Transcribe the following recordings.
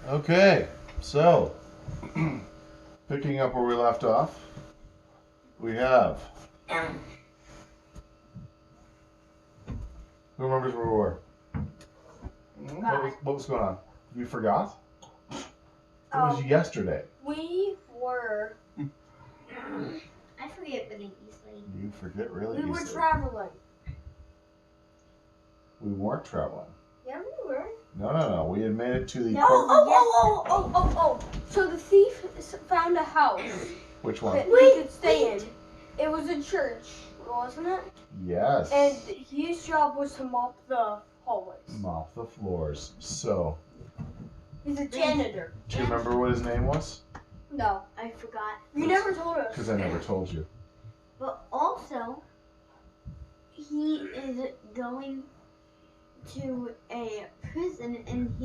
Okay, so picking up where we left off, we have. Who remembers where we were? What was going on? You forgot? It was yesterday. We were. I forget really easily. You forget really easily. We were traveling. We weren't traveling. Yeah, we were. No. We had made it to the. Oh. So the thief found a house. Which one? That we could stay in. It was a church, wasn't it? Yes. And his job was to mop the hallways. Mop the floors. So. He's a janitor. Do you remember what his name was? No, I forgot. you never told us. Because I never told you. But also, he is going to a prison, and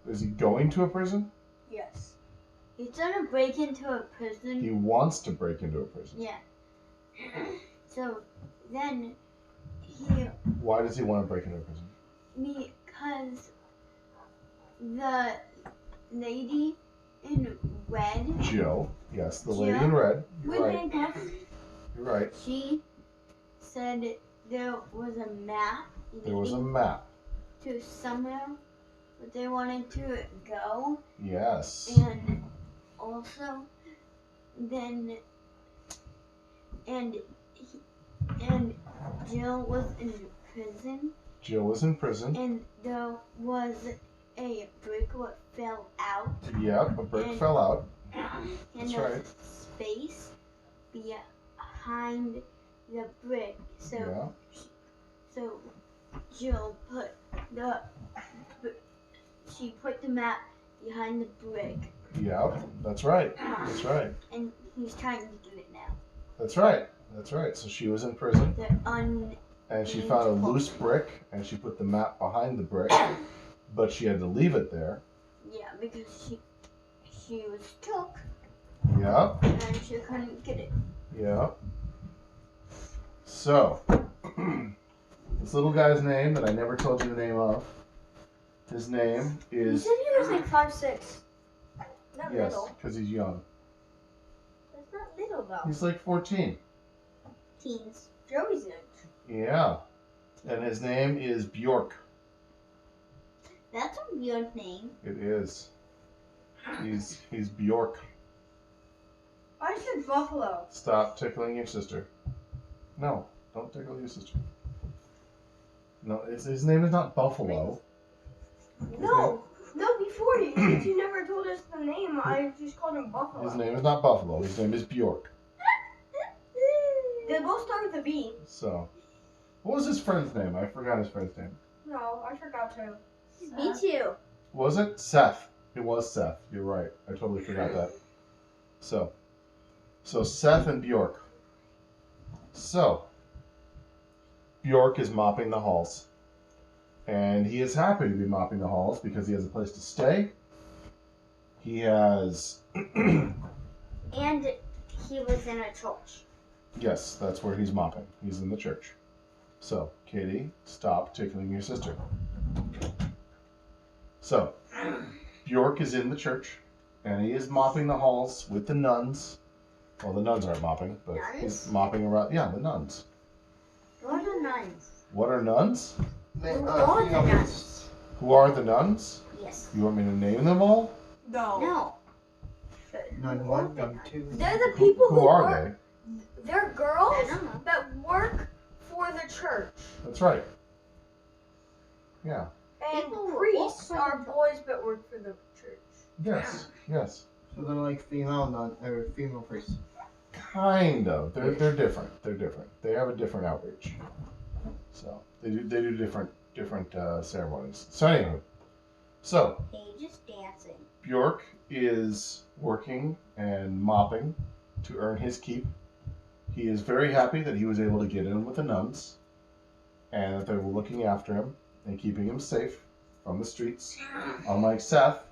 Is he going to a prison? Yes. he's gonna break into a prison. He wants to break into a prison. Yeah. So then Why does he want to break into a prison? because the lady in red. Jill. Yes, the lady Jill? in red. You're With right. makeup. You're right. She said there was a map There was a leading map. to somewhere that they wanted to go, Yes. and also then and Jill was in prison, Jill was in prison. and there was a brick that fell out, Yep, a brick And- fell out. and That's there's right. space behind the brick. So Yeah. So Jill put the map behind the brick, Yep. That's right. That's right. and he's trying to do it now. That's right. That's right. So she was in prison, and she found a loose brick, and she put the map behind the brick, but she had to leave it there. Yeah, because she was stuck Yep. and she couldn't get it. Yep. So, this little guy's name that I never told you the name of, his name You is. said he was like 5'6". Not Yes, little. because he's young. That's not little though. He's like 14. Teens. Joey's age. Yeah. And his name is Bjork. That's a weird name. It is. He's Bjork. I said buffalo. Stop tickling your sister. No, don't tickle your sister. No, his name is not Buffalo. No, before you never told us the name. I just called him Buffalo. His name is not Buffalo. His name is Bjork. They both start with a B. So, what was his friend's name? I forgot his friend's name. No, I forgot to. Me too. Was it Seth? It was Seth. You're right. I totally forgot that. So Seth and Bjork. So, Bjork is mopping the halls. And he is happy to be mopping the halls because he has a place to stay. He has... And he was in a church. Yes, that's where he's mopping. He's in the church. So, Katie, stop tickling your sister. So, Bjork is in the church, and he is mopping the halls with the nuns. Well, the nuns aren't mopping, but he's mopping around. Yeah, the nuns. What are nuns? What are nuns? Who are the nuns? Who are the nuns? Yes. You want me to name them all? No. No. Nun 1, Nun 2. They're the people Who are work. They're girls I don't know. that work for the church. they? That's right. Yeah. And People who priests work for are the boys that work for the church. Yes. Yes. So they're like female nun or female priests. Kind of. They're different. They're different. They have a different outreach. So they do different ceremonies. So anyway, so They just dancing. Bjork is working and mopping to earn his keep. He is very happy that he was able to get in with the nuns and that they were looking after him and keeping him safe from the streets. Unlike Seth,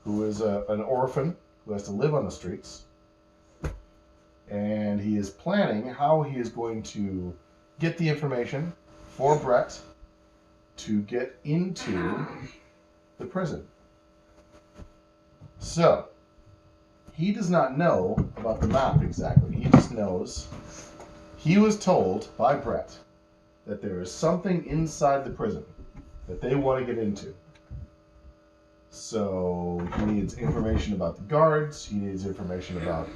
who is an orphan who has to live on the streets. And he is planning how he is going to get the information for Brett to get into the prison. So, he does not know about the map exactly. He just knows he was told by Brett that there is something inside the prison that they want to get into. So, he needs information about the guards, he needs information about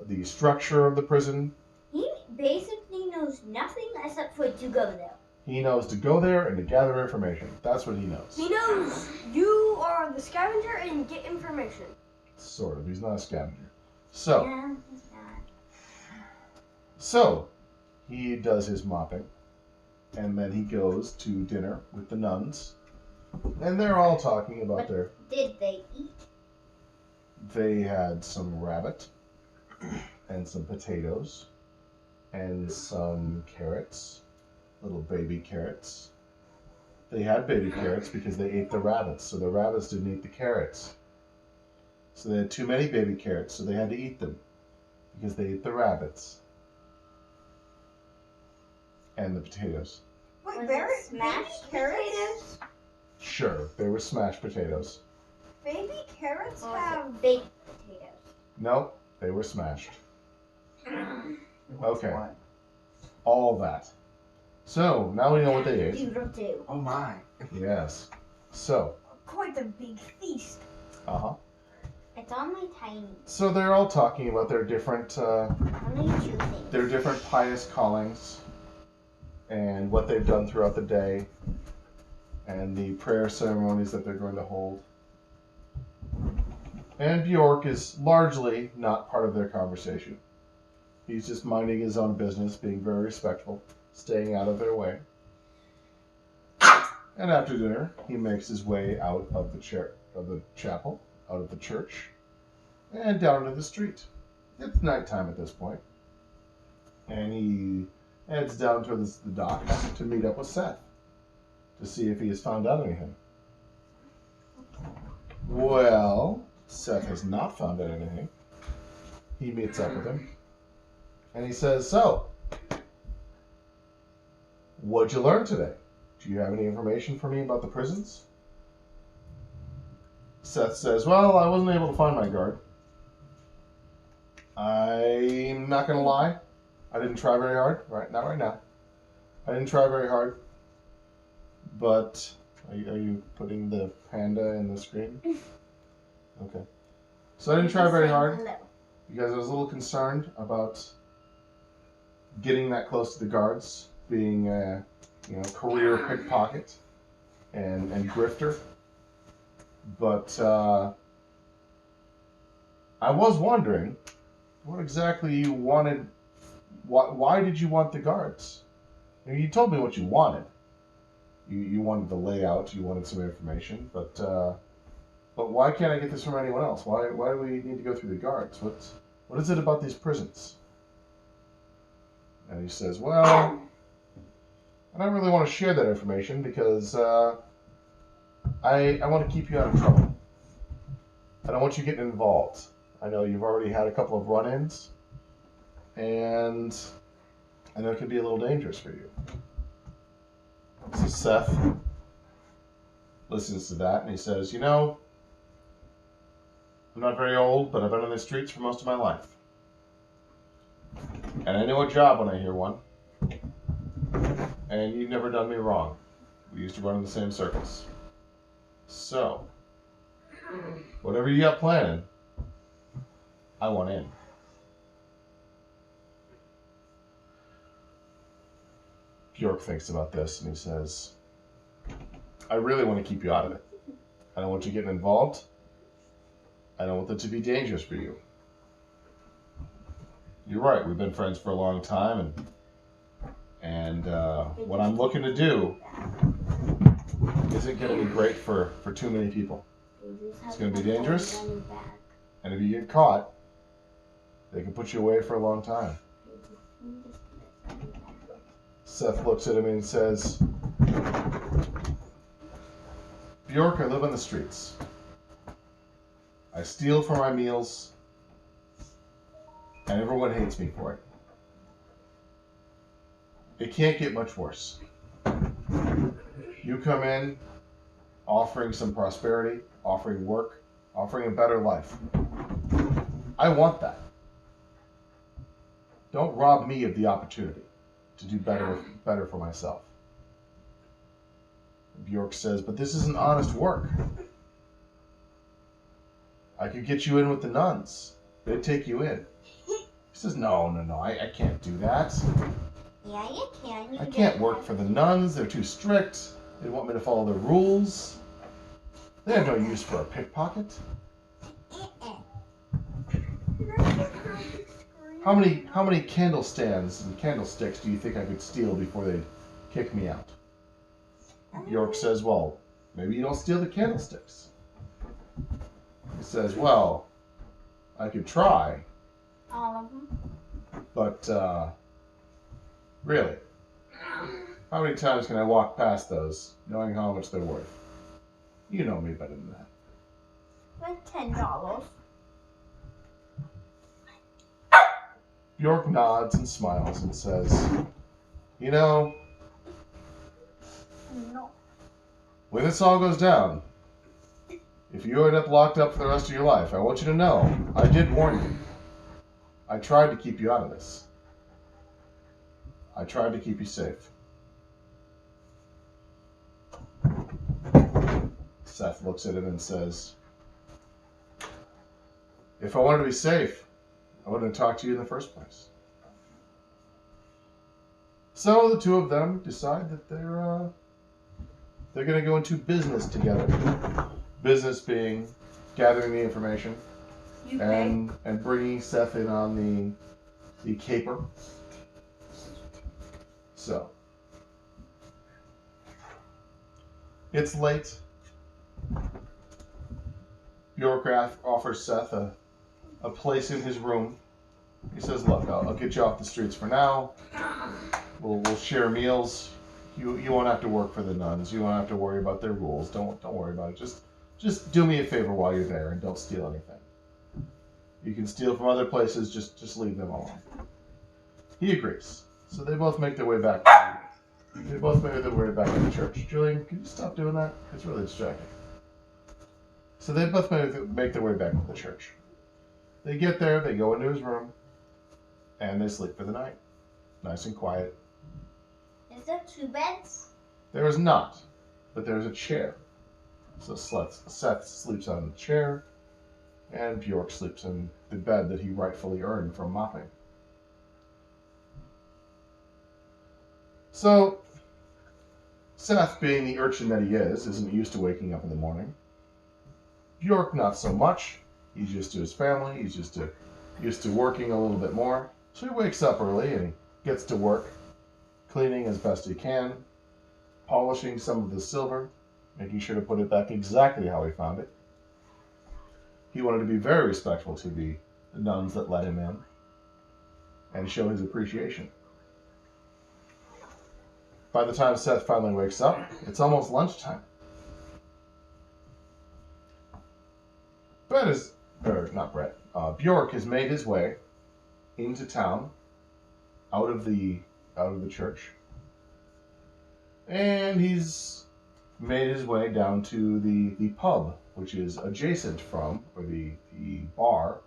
the structure of the prison. He basically knows nothing except for to go there. He knows to go there and to gather information. That's what he knows. He knows you are the scavenger and get information. Sort of. He's not a scavenger. So, Yeah, he's not. So, he does his mopping, and then he goes to dinner with the nuns, and they're all talking about their... Did they eat? They had some rabbit, and some potatoes, and some carrots, little baby carrots. They had baby carrots because they ate the rabbits, so the rabbits didn't eat the carrots. So they had too many baby carrots, so they had to eat them because they ate the rabbits. And the potatoes. Wait, Was very it smashed carrots? potatoes? Sure, they were smashed potatoes. Baby carrots Or was have. it baked potatoes? Nope, they were smashed. Okay, What? all that. So, now we know what they ate. Doodle doo. Oh my. Yes. So, Quite a big feast. uh-huh. It's on my tiny. So they're all talking about their different, Only two things. their different pious callings and what they've done throughout the day and the prayer ceremonies that they're going to hold. And Bjork is largely not part of their conversation. He's just minding his own business, being very respectful, staying out of their way. And after dinner, he makes his way out of the chapel, out of the church, and down into the street. It's nighttime at this point. And he heads down to the docks to meet up with Seth to see if he has found out anything. Well, Seth has not found out anything. He meets up with him. And he says, "So, what'd you learn today? Do you have any information for me about the prisons?" Seth says, "Well, I wasn't able to find my guard. I'm not going to lie. I didn't try very hard. Not right now. I didn't try very hard. But, are you putting the panda in the screen? Okay. So I didn't try very hard Hello. because I was a little concerned about getting that close to the guards, being a career pickpocket and grifter. But I was wondering what exactly you wanted. Why did you want the guards? I mean, you told me what you wanted. You wanted the layout. You wanted some information. But why can't I get this from anyone else? Why do we need to go through the guards? What is it about these prisons? And he says, "Well, I don't really want to share that information because I want to keep you out of trouble. I don't want you getting involved. I know you've already had a couple of run-ins, and I know it could be a little dangerous for you." So Seth listens to that, and he says, "I'm not very old, but I've been on the streets for most of my life. And I know a job when I hear one. And you've never done me wrong. We used to run in the same circles. So, whatever you got planning, I want in." Bjork thinks about this and he says, "I really want to keep you out of it. I don't want you getting involved. I don't want it to be dangerous for you. You're right, we've been friends for a long time, and what I'm looking to do isn't going to be great for too many people. It's going to be dangerous, and if you get caught, they can put you away for a long time." Seth looks at him and says, "Bjork, I live on the streets. I steal for my meals, and everyone hates me for it. It can't get much worse. You come in offering some prosperity, offering work, offering a better life. I want that. Don't rob me of the opportunity to do better for myself. Bjork says, but this isn't honest work. I could get you in with the nuns. They'd take you in. He says, no, I can't do that. Yeah, you can. I can't work for the nuns. They're too strict. They want me to follow their rules. They have no use for a pickpocket. How many candle stands and candlesticks do you think I could steal before they'd kick me out? Bjork says, well, maybe you don't steal the candlesticks. He says, well, I could try. All of them? But, really, how many times can I walk past those, knowing how much they're worth? You know me better than that. Like $10. Bjork nods and smiles and says, you know, No. when this all goes down, if you end up locked up for the rest of your life, I want you to know, I did warn you. I tried to keep you out of this. I tried to keep you safe. Seth looks at him and says, if I wanted to be safe, I wouldn't have talked to you in the first place. So the two of them decide that they're going to go into business together. Business being gathering the information and bringing Seth in on the caper. So it's late. Bjork offers Seth a place in his room. He says, look, I'll get you off the streets for now. We'll share meals. You won't have to work for the nuns. You won't have to worry about their rules. Don't worry about it. Just do me a favor while you're there and don't steal anything. You can steal from other places, just leave them alone. He agrees. So they both make their way back. They both make their way back to the church. Julian, can you stop doing that? It's really distracting. So they both make their way back to the church. They get there, they go into his room, and they sleep for the night. Nice and quiet. Is there 2 beds? There is not, but there's a chair. So Seth sleeps on the chair, and Bjork sleeps in the bed that he rightfully earned from mopping. So, Seth, being the urchin that he is, isn't used to waking up in the morning. Bjork, not so much. He's used to his family. He's used to working a little bit more. So he wakes up early and he gets to work, cleaning as best he can, polishing some of the silver, making sure to put it back exactly how he found it. He wanted to be very respectful to the nuns that let him in and show his appreciation. By the time Seth finally wakes up, it's almost lunchtime. Bjork has made his way into town, out of the church, and he's made his way down to the pub, which is adjacent from, or the bar,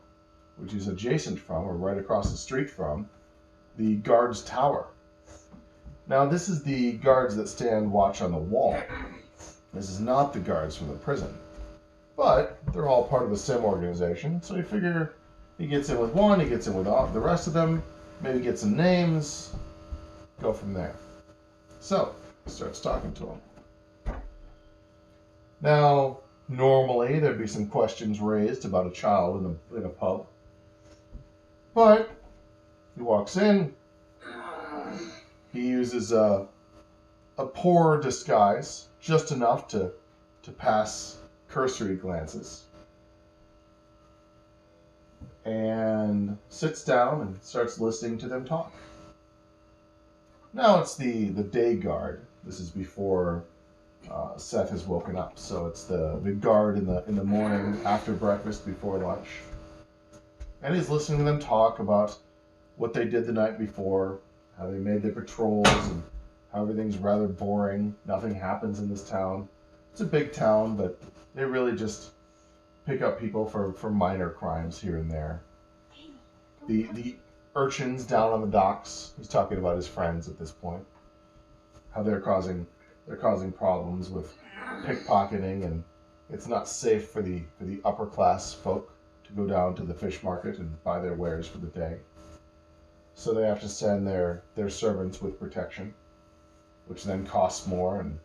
which is adjacent from, or right across the street from, the guard's tower. Now, this is the guards that stand watch on the wall. This is not the guards from the prison. But they're all part of the same organization, so you figure he gets in with one, he gets in with all the rest of them, maybe get some names, go from there. So, he starts talking to him. Now, normally there'd be some questions raised about a child in a pub. But he walks in, he uses a poor disguise, just enough to pass cursory glances, and sits down and starts listening to them talk. Now it's the day guard. This is before Seth has woken up, so it's the guard in the morning after breakfast before lunch, and he's listening to them talk about what they did the night before, how they made their patrols, and how everything's rather boring. Nothing happens in this town. It's a big town, but they really just pick up people for minor crimes here and there. The urchins down on the docks, he's talking about his friends at this point, how they're causing problems with pickpocketing, and it's not safe for the upper class folk to go down to the fish market and buy their wares for the day. So they have to send their servants with protection, which then costs more, and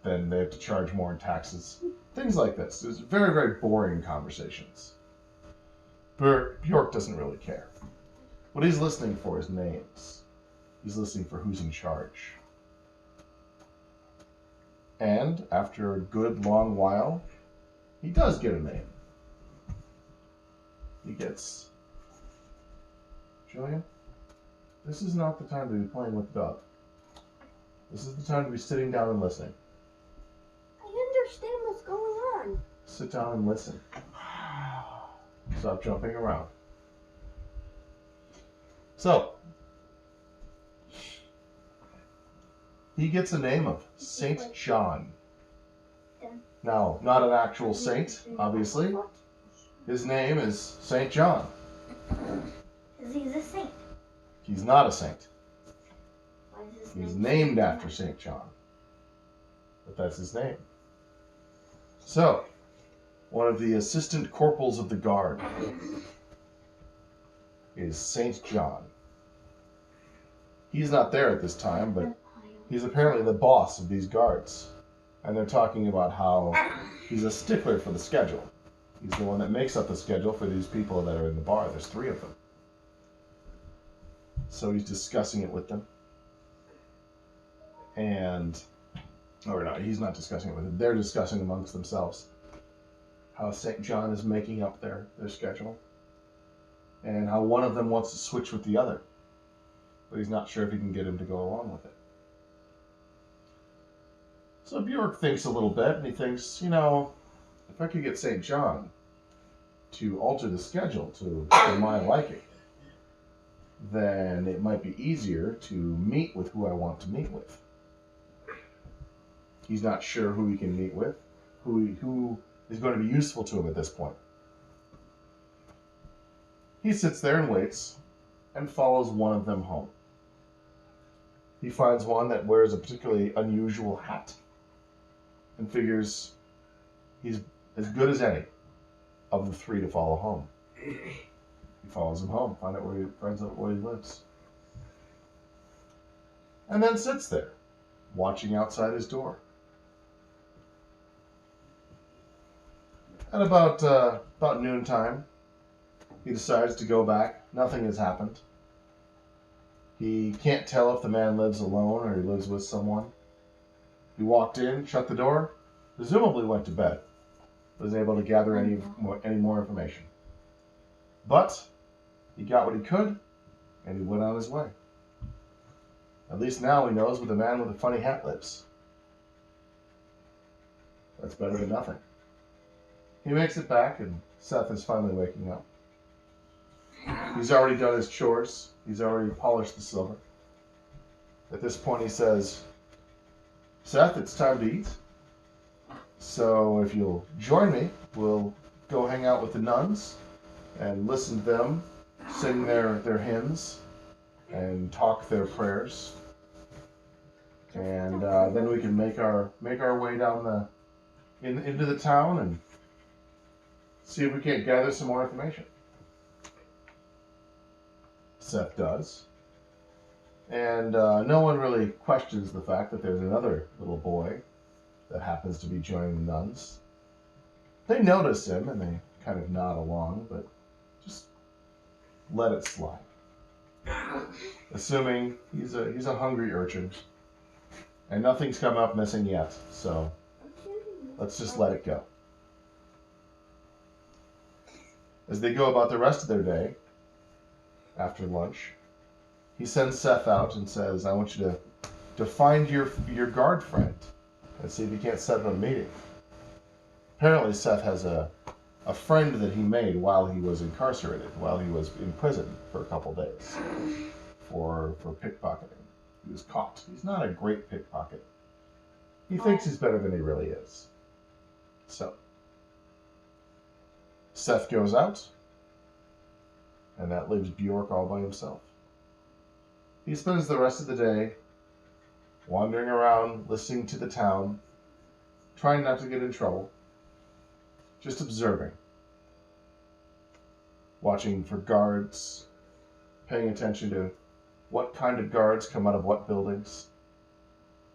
then they have to charge more in taxes. Things like this. It's very, very boring conversations. Bjork doesn't really care. What he's listening for is names. He's listening for who's in charge. And after a good long while, he does get a name. He gets... Julian, this is not the time to be playing with the dog. This is the time to be sitting down and listening. I understand what's going on. Sit down and listen. Stop jumping around. So, he gets a name of Saint John. Now, not an actual saint, obviously. His name is Saint John. He's a saint. He's not a saint. Why is his He's name named after Saint John. But that's his name. So, one of the assistant corporals of the guard is Saint John. He's not there at this time, but he's apparently the boss of these guards. And they're talking about how he's a stickler for the schedule. He's the one that makes up the schedule for these people that are in the bar. There's 3 of them. So he's discussing it with them. Or no, he's not discussing it with them. They're discussing amongst themselves how St. John is making up their schedule. And how one of them wants to switch with the other. But he's not sure if he can get him to go along with it. So Bjork thinks a little bit, and he thinks, if I could get St. John to alter the schedule to my liking, then it might be easier to meet with who I want to meet with. He's not sure who he can meet with, who is going to be useful to him at this point. He sits there and waits, and follows one of them home. He finds one that wears a particularly unusual hat, and figures he's as good as any of the 3 to follow home. He follows him home, finds out where he lives. And then sits there, watching outside his door. At about noontime, he decides to go back. Nothing has happened. He can't tell if the man lives alone or he lives with someone. He walked in, shut the door, presumably went to bed. Wasn't able to gather any more information. But he got what he could, and he went on his way. At least now he knows where the man with the funny hat lives. That's better than nothing. He makes it back, and Seth is finally waking up. He's already done his chores. He's already polished the silver. At this point he says, Seth, it's time to eat. So if you'll join me, we'll go hang out with the nuns and listen to them sing their hymns and talk their prayers. And then we can make our way down into the town and see if we can't gather some more information. Seth does. And no one really questions the fact that there's another little boy that happens to be joining the nuns. They notice him and they kind of nod along, but just let it slide. Assuming he's a hungry urchin. And nothing's come up missing yet, so let's just let it go. As they go about the rest of their day, after lunch, he sends Seth out and says, I want you to find your guard friend and see if you can't set up a meeting. Apparently Seth has a friend that he made while he was incarcerated, while he was in prison for a couple days for pickpocketing. He was caught. He's not a great pickpocket. He thinks he's better than he really is. So, Seth goes out, and that leaves Bjork all by himself. He spends the rest of the day wandering around, listening to the town, trying not to get in trouble, just observing, watching for guards, paying attention to what kind of guards come out of what buildings,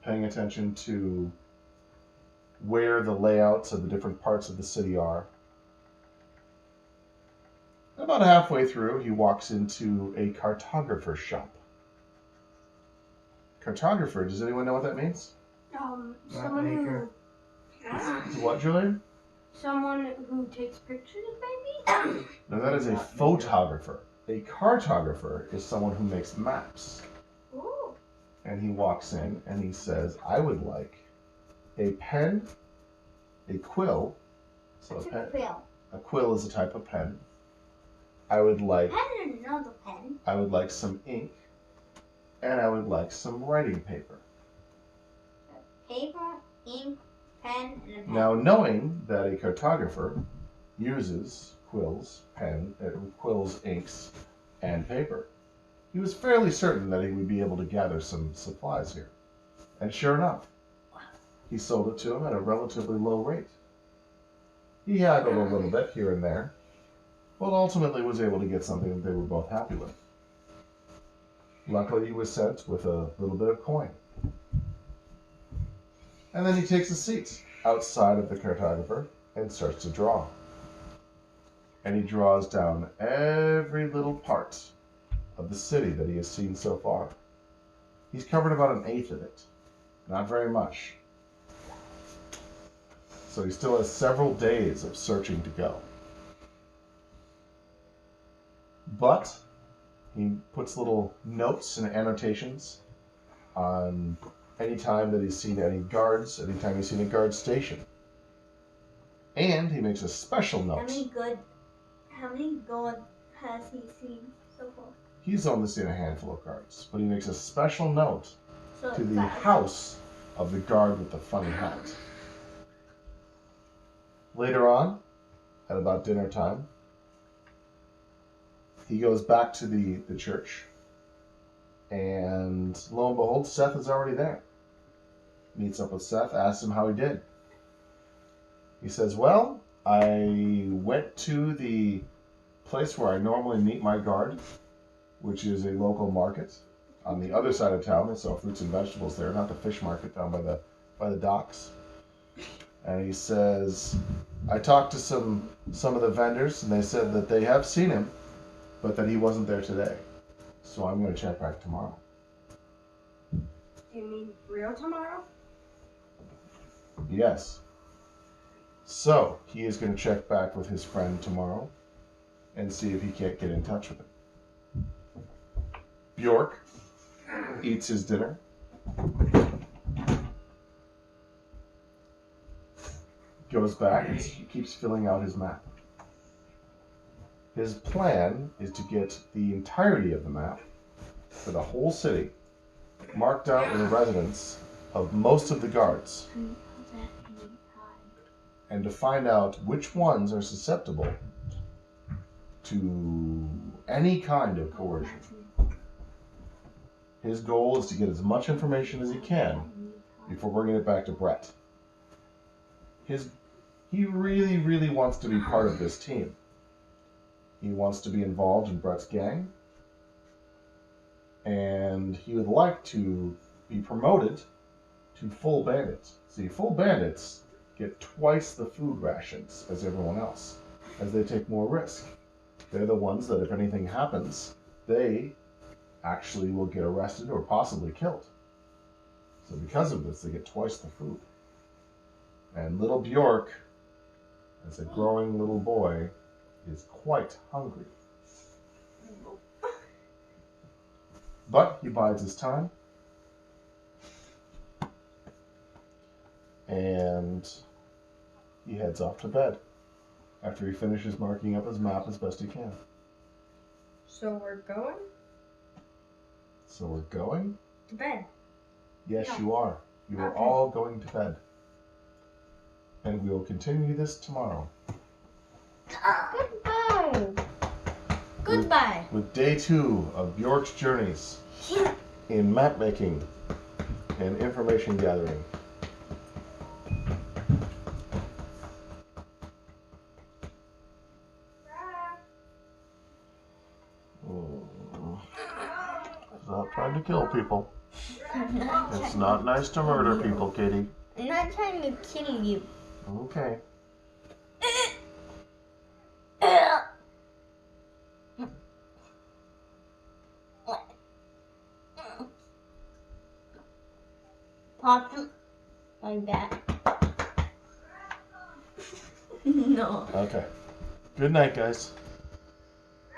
paying attention to where the layouts of the different parts of the city are. About halfway through, he walks into a cartographer shop. Cartographer, does anyone know what that means? Someone who. What, Julian? Someone who takes pictures, maybe? No, that is a photographer. A cartographer is someone who makes maps. Ooh. And he walks in and he says, I would like a pen, a quill. So What's a pen, quill? a quill is a type of pen. I would like I didn't know the pen. I would like some ink, and I would like some writing paper. Paper, ink, pen, and a pen. Now, knowing that a cartographer uses quills, inks, and paper, he was fairly certain that he would be able to gather some supplies here. And sure enough, he sold it to him at a relatively low rate. He haggled a little bit here and there, but ultimately was able to get something that they were both happy with. Luckily, he was sent with a little bit of coin. And then he takes a seat outside of the cartographer and starts to draw. And he draws down every little part of the city that he has seen so far. He's covered about an eighth of it. Not very much. So he still has several days of searching to go. But he puts little notes and annotations on any time that he's seen any guards, anytime he's seen a guard station. And he makes a special note. How many gold has he seen so far? He's only seen a handful of guards, but he makes a special note So to the house of the guard with the funny hat. Later on, at about dinner time, he goes back to the church, and lo and behold, Seth is already there. Meets up with Seth, asks him how he did. He says, well, I went to the place where I normally meet my guard, which is a local market on the other side of town. They sell fruits and vegetables there, not the fish market down by the docks. And he says, I talked to some of the vendors, and they said that they have seen him, but that he wasn't there today. So I'm going to check back tomorrow. Do you mean real tomorrow? Yes. So he is going to check back with his friend tomorrow and see if he can't get in touch with him. Bjork eats his dinner. Goes back and he keeps filling out his map. His plan is to get the entirety of the map for the whole city marked out with the residence of most of the guards, and to find out which ones are susceptible to any kind of coercion. His goal is to get as much information as he can before bringing it back to Brett. He really, really wants to be part of this team. He wants to be involved in Brett's gang, and he would like to be promoted to full bandits. See, full bandits get twice the food rations as everyone else, as they take more risk. They're the ones that if anything happens, they actually will get arrested or possibly killed. So because of this, they get twice the food. And little Bjork, as a growing little boy, is quite hungry. But he bides his time. And he heads off to bed after he finishes marking up his map as best he can. So we're going So we're going? to bed. Yes, Yeah. you are. You are Okay. all going to bed. And we will continue this tomorrow. Goodbye. Goodbye. With day 2 of Bjork's journeys in map making and information gathering. Not trying to kill people. It's not nice to murder people, kitty. I'm not trying to kill you. Okay. Pop like that. No. Okay. Good night, guys.